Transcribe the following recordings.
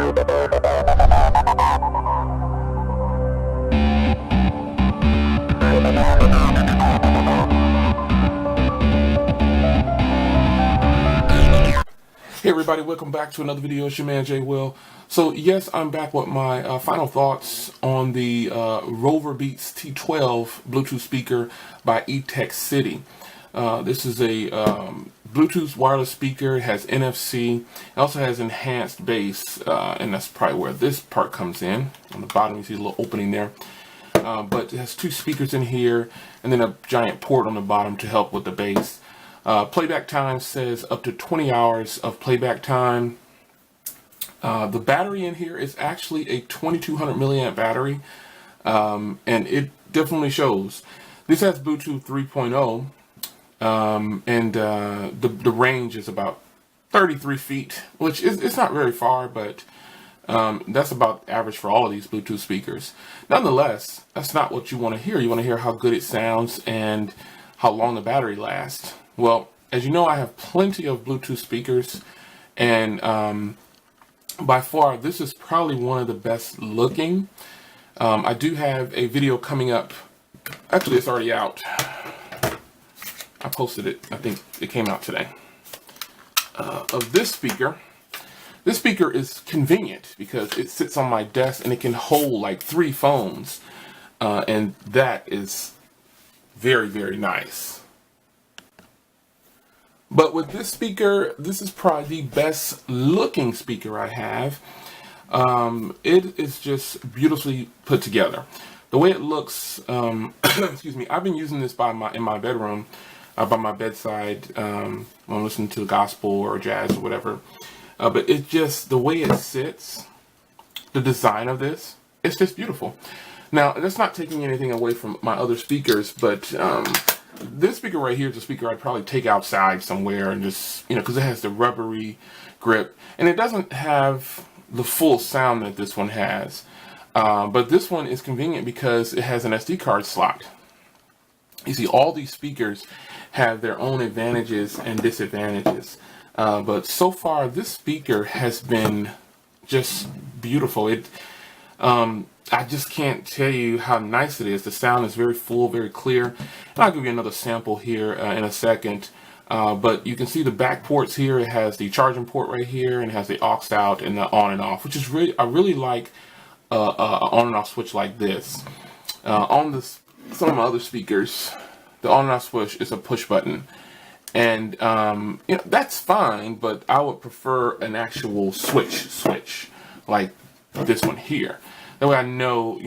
Hey everybody, welcome back to another video. It's your man J Will. So yes, I'm back with my final thoughts on the Rover Beats T12 Bluetooth speaker by EtekCity. This is a Bluetooth wireless speaker. It has NFC. It also has enhanced bass, and that's probably where this part comes in. On the bottom, you see a little opening there. But it has two speakers in here, and then a giant port on the bottom to help with the bass. Playback time says up to 20 hours of playback time. The battery in here is actually a 2200 milliamp battery, and it definitely shows. This has Bluetooth 3.0, and the range is about 33 feet, which is it's not very far, but that's about average for all of these Bluetooth speakers. Nonetheless, that's not what you want to hear. You want to hear how good it sounds and how long the battery lasts. Well, as you know, I have plenty of Bluetooth speakers, and by far, this is probably one of the best looking. I do have a video coming up. Actually, it's already out. I posted it. I think it came out today. Of this speaker. This speaker is convenient because it sits on my desk and it can hold like 3 phones, and that is very, very nice. But with this speaker, this is probably the best looking speaker I have. It is just beautifully put together. The way it looks, excuse me, I've been using this in my bedroom, by my bedside, when I'm listening to gospel or jazz or whatever. But it's just the way it sits, the design of this, it's just beautiful. Now, that's not taking anything away from my other speakers, but this speaker right here is a speaker I'd probably take outside somewhere and just, because it has the rubbery grip, and it doesn't have the full sound that this one has. But this one is convenient because it has an SD card slot. You see, all these speakers have their own advantages and disadvantages. But so far, this speaker has been just beautiful. I just can't tell you how nice it is. The sound is very full, very clear. And I'll give you another sample here in a second. But you can see the back ports here. It has the charging port right here, and it has the aux out and the on and off, which is really, I really like an on and off switch like this. On some of my other speakers, the on and off switch is a push button. And that's fine, but I would prefer an actual switch like this one here. That way I know,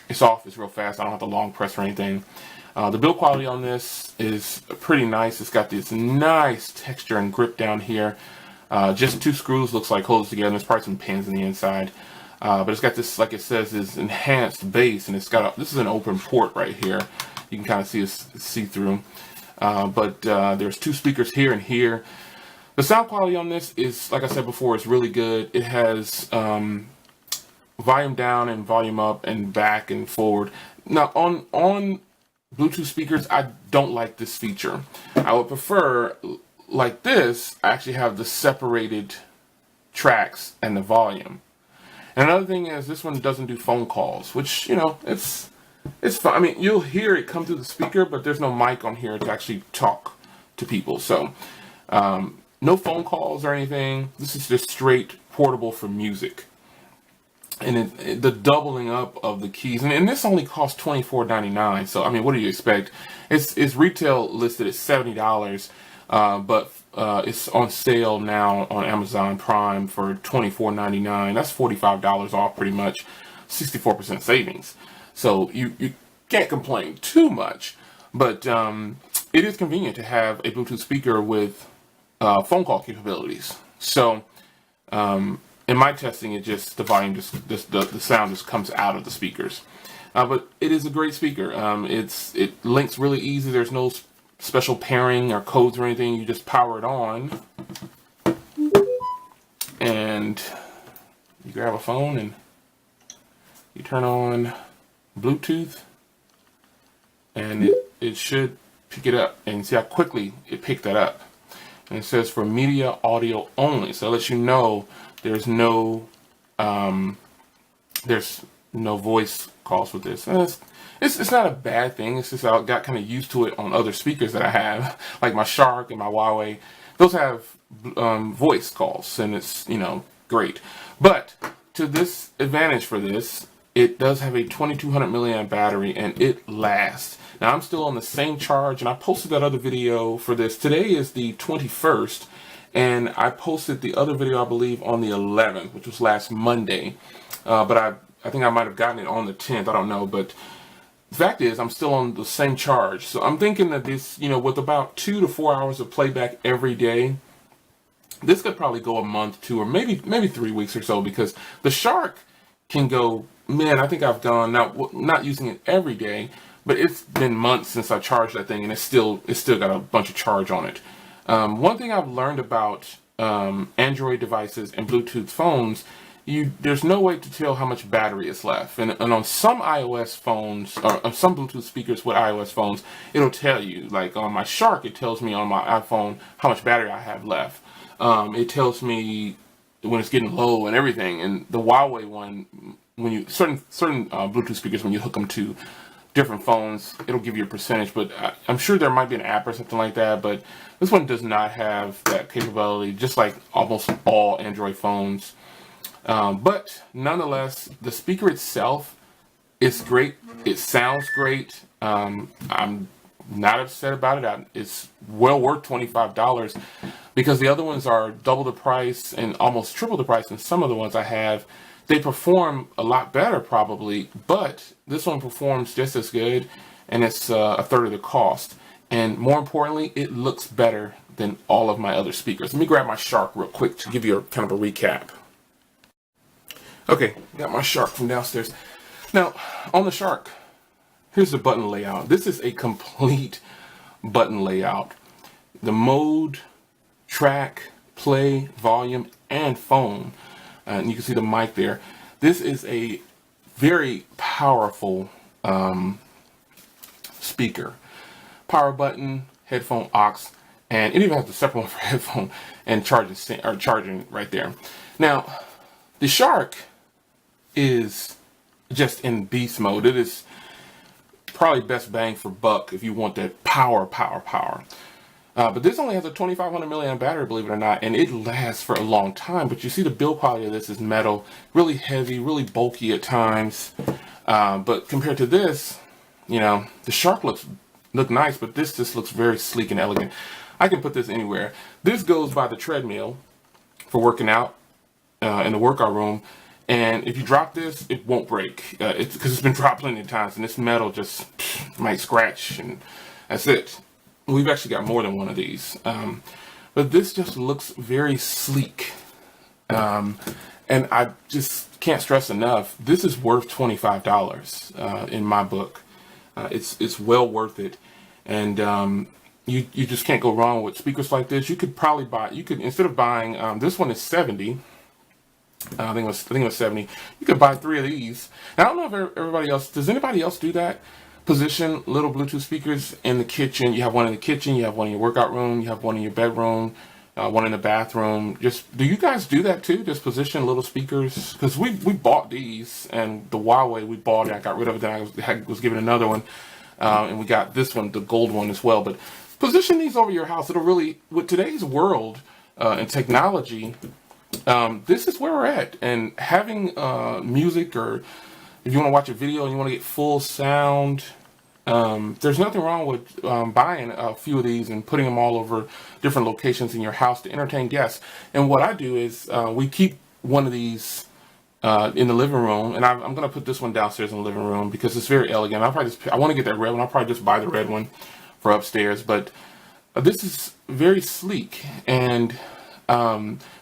it's off, it's real fast. I don't have to long press or anything. The build quality on this is pretty nice. It's got this nice texture and grip down here. Just 2 screws, looks like, holds together. There's probably some pins in the inside. But it's got this, like it says, is enhanced bass, and it's got this is an open port right here. You can kind of see through. But there's 2 speakers here and here. The sound quality on this is, like I said before, it's really good. It has volume down and volume up and back and forward. Now on Bluetooth speakers, I don't like this feature. I would prefer, like this, I actually have the separated tracks and the volume. And another thing is, this one doesn't do phone calls, which, it's fine. I mean, you'll hear it come through the speaker, but there's no mic on here to actually talk to people. So, no phone calls or anything. This is just straight portable for music. And the doubling up of the keys, and this only costs $24.99. So, I mean, what do you expect? It's retail listed at $70, but it's on sale now on Amazon Prime for $24.99. That's $45 off, pretty much, 64% savings. So you can't complain too much, but it is convenient to have a Bluetooth speaker with phone call capabilities. So in my testing, it just, the volume the sound just comes out of the speakers. But it is a great speaker. It links really easy. There's no special pairing or codes or anything. You just power it on, and you grab a phone and you turn on Bluetooth, and it should pick it up. And see how quickly it picked that up. And it says for media audio only. So it lets you know there's no There's no voice calls with this. And it's not a bad thing. It's just I got kind of used to it on other speakers that I have, like my Shark and my Huawei. Those have voice calls, and it's, you know, great. But to this advantage for this, it does have a 2200 milliamp battery, and it lasts. Now I'm still on the same charge, and I posted that other video for this. Today is the 21st, and I posted the other video, I believe, on the 11th, which was last Monday. But I think I might have gotten it on the 10th. I don't know, but the fact is, I'm still on the same charge. So I'm thinking that this, you know, with about 2 to 4 hours of playback every day, this could probably go a month, 2, or maybe 3 weeks or so, because the Shark can go, man, I think I've gone, now not using it every day, but it's been months since I charged that thing, and it's still got a bunch of charge on it. One thing I've learned about Android devices and Bluetooth phones, there's no way to tell how much battery is left. And on some iOS phones, or some Bluetooth speakers with iOS phones, it'll tell you. Like on my Shark, it tells me on my iPhone how much battery I have left. It tells me when it's getting low and everything. And the Huawei one, when you certain Bluetooth speakers, when you hook them to different phones, it'll give you a percentage. But I'm sure there might be an app or something like that. But this one does not have that capability, just like almost all Android phones. But nonetheless, the speaker itself is great. It sounds great. I'm not upset about it. It's well worth $25, because the other ones are double the price and almost triple the price than some of the ones I have. They perform a lot better probably, but this one performs just as good, and it's a third of the cost. And more importantly, it looks better than all of my other speakers. Let me grab my Shark real quick to give you kind of a recap. Okay, got my Shark from downstairs. Now, on the Shark, here's the button layout. This is a complete button layout. The mode, track, play, volume, and phone. And you can see the mic there. This is a very powerful speaker. Power button, headphone aux, and it even has a separate one for headphone and charging right there. Now, the Shark is just in beast mode. It is probably best bang for buck if you want that power. But this only has a 2500 milliamp battery, believe it or not, and it lasts for a long time. But you see the build quality of this is metal, really heavy, really bulky at times. But compared to this, you know, the Shark look nice, but this just looks very sleek and elegant. I can put this anywhere. This goes by the treadmill for working out in the workout room. And if you drop this, it won't break. It's because it's been dropped plenty of times, and this metal just might scratch, and that's it. We've actually got more than one of these. But this just looks very sleek. And I just can't stress enough, this is worth $25 in my book. It's well worth it. And you just can't go wrong with speakers like this. You could probably instead of buying, this one is $70. I think it was 70. You could buy 3 of these. Now, I don't know if everybody else, does anybody else do that? Position little Bluetooth speakers in the kitchen. You have one in the kitchen, you have one in your workout room, you have one in your bedroom, one in the bathroom. Do you guys do that too? Just position little speakers? Because we bought these, and the Huawei we bought it, I got rid of it, then I was given another one, and we got this one, the gold one as well. But position these over your house. It'll really, with today's world and technology, this is where we're at. And having music, or if you want to watch a video and you want to get full sound, there's nothing wrong with buying a few of these and putting them all over different locations in your house to entertain guests. And what I do is we keep one of these in the living room, and I'm going to put this one downstairs in the living room because it's very elegant. I want to get that red one. I'll probably just buy the red one for upstairs. But this is very sleek, and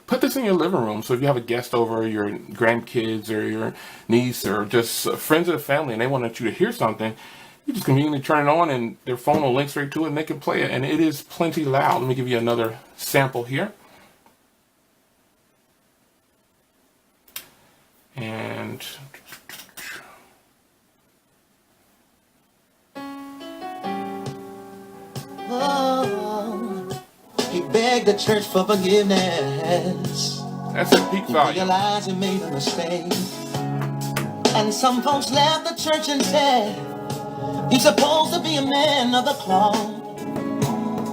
put this in your living room. So if you have a guest over, your grandkids or your niece or just friends of the family, and they want you to hear something, you just conveniently turn it on, and their phone will link straight to it, and they can play it. And it is plenty loud. Let me give you another sample here. And oh, he begged the church for forgiveness. That's a peak You volume. realize you made a mistake. And some folks left the church and said, you're supposed to be a man of the cloth.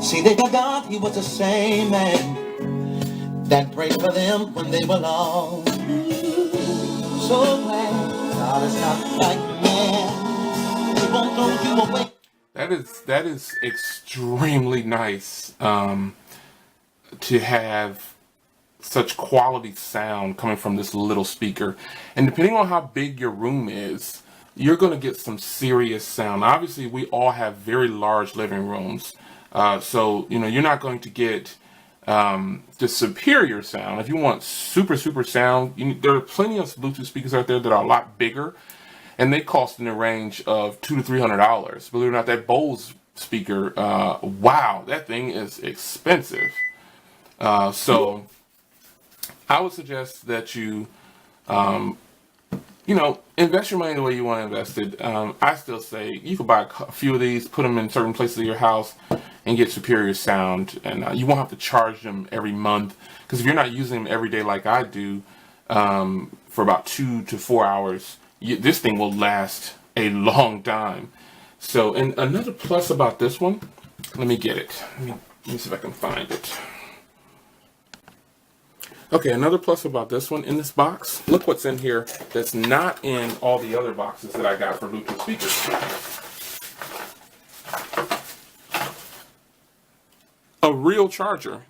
See, they forgot he was the same man that prayed for them when they were lost. So glad God is not like man. He won't throw you away. That is extremely nice to have such quality sound coming from this little speaker. And depending on how big your room is, you're going to get some serious sound. Obviously, we all have very large living rooms. So, you know, you're not going to get the superior sound. If you want super sound, there are plenty of Bluetooth speakers out there that are a lot bigger, and they cost in the range of $200 to $300. Believe it or not, that Bose speaker, wow, that thing is expensive. So I would suggest that you, invest your money the way you want to invest it. I still say you could buy a few of these, put them in certain places of your house, and get superior sound. And you won't have to charge them every month, because if you're not using them every day like I do, for about 2 to 4 hours, this thing will last a long time. So, and another plus about this one, let me get it. Let me see if I can find it. Okay, another plus about this one in this box, look what's in here that's not in all the other boxes that I got for Bluetooth speakers. A real charger.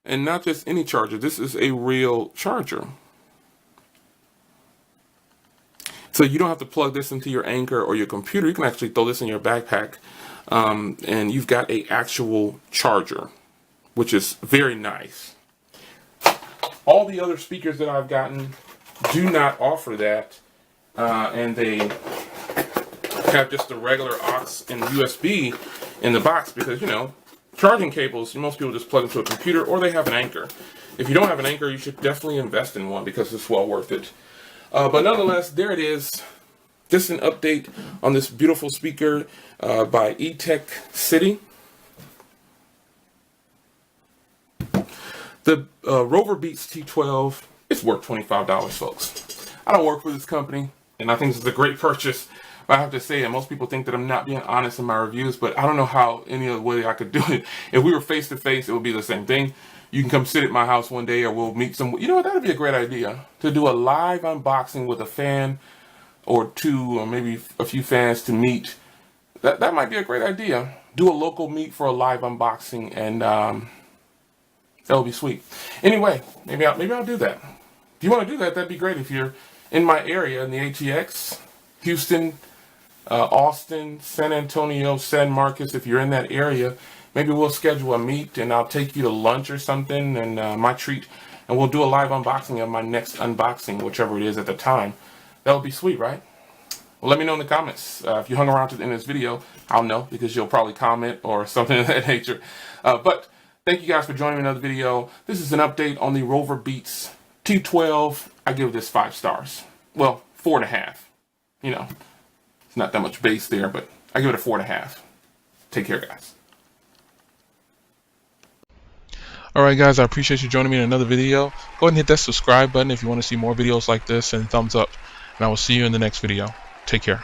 And not just any charger, this is a real charger. So you don't have to plug this into your Anchor or your computer. You can actually throw this in your backpack, and you've got an actual charger, which is very nice. All the other speakers that I've gotten do not offer that, and they have just the regular aux and USB in the box, because, you know, charging cables, most people just plug into a computer, or they have an Anchor. If you don't have an Anchor, you should definitely invest in one, because it's well worth it. But nonetheless, there it is. Just an update on this beautiful speaker by EtekCity. The Rover Beats T12, it's worth $25, folks. I don't work for this company, and I think this is a great purchase. But I have to say that most people think that I'm not being honest in my reviews, but I don't know how any other way I could do it. If we were face to face, it would be the same thing. You can come sit at my house one day, or we'll meet some. You know what? That would be a great idea, to do a live unboxing with a fan or two, or maybe a few fans to meet. That might be a great idea. Do a local meet for a live unboxing, and that would be sweet. Anyway, maybe I'll do that. If you want to do that, that'd be great. If you're in my area, in the ATX, Houston, Austin, San Antonio, San Marcos, if you're in that area, maybe we'll schedule a meet, and I'll take you to lunch or something, and my treat, and we'll do a live unboxing of my next unboxing, whichever it is at the time. That would be sweet, right? Well, let me know in the comments. If you hung around to the end of this video, I'll know, because you'll probably comment or something of that nature. But thank you guys for joining me in another video. This is an update on the Rover Beats T12. I give this 5 stars. Well, 4.5. You know, it's not that much bass there, but I give it a 4.5. Take care, guys. Alright guys, I appreciate you joining me in another video. Go ahead and hit that subscribe button if you want to see more videos like this, and thumbs up. And I will see you in the next video. Take care.